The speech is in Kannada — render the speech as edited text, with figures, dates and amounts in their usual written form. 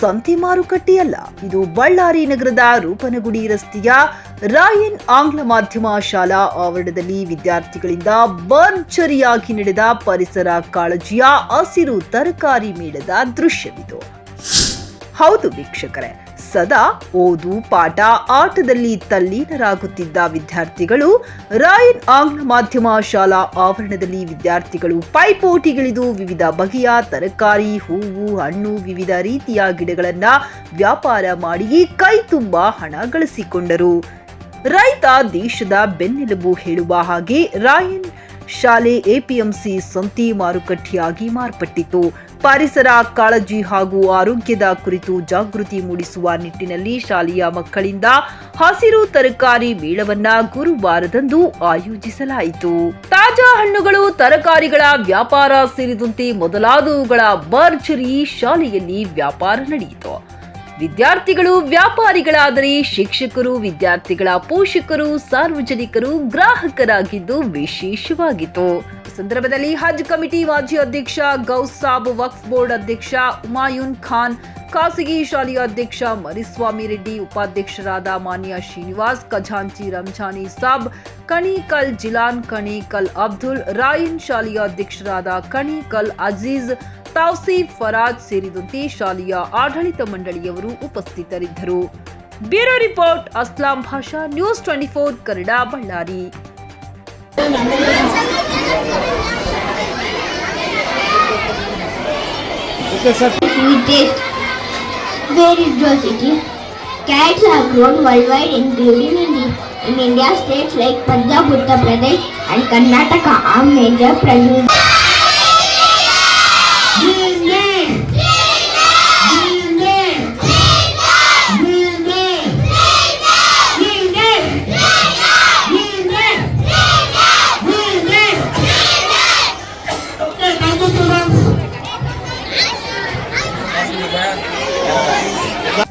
ಸಂತೆ ಮಾರುಕಟ್ಟೆಯಲ್ಲ. ಇದು ಬಳ್ಳಾರಿ ನಗರದ ರೂಪನಗುಡಿ ರಸ್ತೆಯ ರಾಯನ್ ಆಂಗ್ಲ ಮಾಧ್ಯಮ ಶಾಲಾ ಆವರಣದಲ್ಲಿ ವಿದ್ಯಾರ್ಥಿಗಳಿಂದ ಭರ್ಜರಿಯಾಗಿ ನಡೆದ ಪರಿಸರ ಕಾಳಜಿಯ ಹಸಿರು ತರಕಾರಿ ಮೇಳದ ದೃಶ್ಯವಿದು. ಹೌದು ವೀಕ್ಷಕರೇ, ಸದಾ ಓದು, ಪಾಠ, ಆಟದಲ್ಲಿ ತಲ್ಲೀನರಾಗುತ್ತಿದ್ದ ವಿದ್ಯಾರ್ಥಿಗಳು ರಾಯನ್ ಆಂಗ್ಲ ಮಾಧ್ಯಮ ಶಾಲಾ ಆವರಣದಲ್ಲಿ ವಿದ್ಯಾರ್ಥಿಗಳು ಪೈಪೋಟಿಗಿಳಿದು ವಿವಿಧ ಬಗೆಯ ತರಕಾರಿ, ಹೂವು, ಹಣ್ಣು, ವಿವಿಧ ರೀತಿಯ ಗಿಡಗಳನ್ನ ವ್ಯಾಪಾರ ಮಾಡಿ ಕೈ ತುಂಬಾ ಹಣ ಗಳಿಸಿಕೊಂಡರು. ರೈತ ದೇಶದ ಬೆನ್ನೆಲುಬು ಹೇಳುವ ಹಾಗೆ ರಾಯನ್ ಶಾಲೆ ಎಪಿಎಂಸಿ ಸಂತೆ ಮಾರುಕಟ್ಟೆಯಾಗಿ ಮಾರ್ಪಟ್ಟಿತು. ಪರಿಸರ ಕಾಳಜಿ ಹಾಗೂ ಆರೋಗ್ಯದ ಕುರಿತು ಜಾಗೃತಿ ಮೂಡಿಸುವ ನಿಟ್ಟಿನಲ್ಲಿ ಶಾಲೆಯ ಮಕ್ಕಳಿಂದ ಹಸಿರು ತರಕಾರಿ ಮೇಳವನ್ನ ಗುರುವಾರದಂದು ಆಯೋಜಿಸಲಾಯಿತು. ತಾಜಾ ಹಣ್ಣುಗಳು, ತರಕಾರಿಗಳ ವ್ಯಾಪಾರ ಸೇರಿದಂತೆ ಮೊದಲಾದವುಗಳ ಭರ್ಜರಿ ಶಾಲೆಯಲ್ಲಿ ವ್ಯಾಪಾರ ನಡೆಯಿತು. ವಿದ್ಯಾರ್ಥಿಗಳು ವ್ಯಾಪಾರಿಗಳಾದರೆ ಶಿಕ್ಷಕರು ವಿದ್ಯಾರ್ಥಿಗಳ ಪೋಷಕರು, ಸಾರ್ವಜನಿಕರು ಗ್ರಾಹಕರಾಗಿದ್ದು ವಿಶೇಷವಾಗಿತ್ತು. ಸಂದರ್ಭದಲ್ಲಿ ಹಜ್ ಕಮಿಟಿ ಮಾಜಿ ಅಧ್ಯಕ್ಷ ಗೌಸ್ ಸಾಬ್, ವಕ್ಫ್ ಬೋರ್ಡ್ ಅಧ್ಯಕ್ಷ ಉಮಾಯುನ್ ಖಾನ್, ಖಾಸಗಿ ಶಾಲೆಯ ಅಧ್ಯಕ್ಷ ಮರಿಸ್ವಾಮಿ ರೆಡ್ಡಿ, ಉಪಾಧ್ಯಕ್ಷರಾದ ಮಾನ್ಯ ಶ್ರೀನಿವಾಸ್, ಖಜಾಂಚಿ ರಂಜಾನಿ ಸಾಬ್, ಕಣೀಕಲ್ ಜಿಲಾನ್, ಕಣೀಕಲ್ ಅಬ್ದುಲ್, ರಾಯನ್ ಶಾಲೆಯ ಅಧ್ಯಕ್ಷರಾದ ಕಣೀಕಲ್ ಅಜೀಜ್, ತೌಸೀಫ್ ಫರಾಜ್ ಸೇರಿದಂತೆ ಶಾಲೆಯ ಆಡಳಿತ ಮಂಡಳಿಯವರು ಉಪಸ್ಥಿತರಿದ್ದರು. ಬ್ಯೂರೋ ರಿಪೋರ್ಟ್ ಅಸ್ಲಾಂ ಭಾಷಾ, news 24 Kannada, Ballari. Sweet taste. Where is your city? Cats have grown worldwide, including in India. States like Punjab, Uttar Pradesh, and Karnataka are major producers.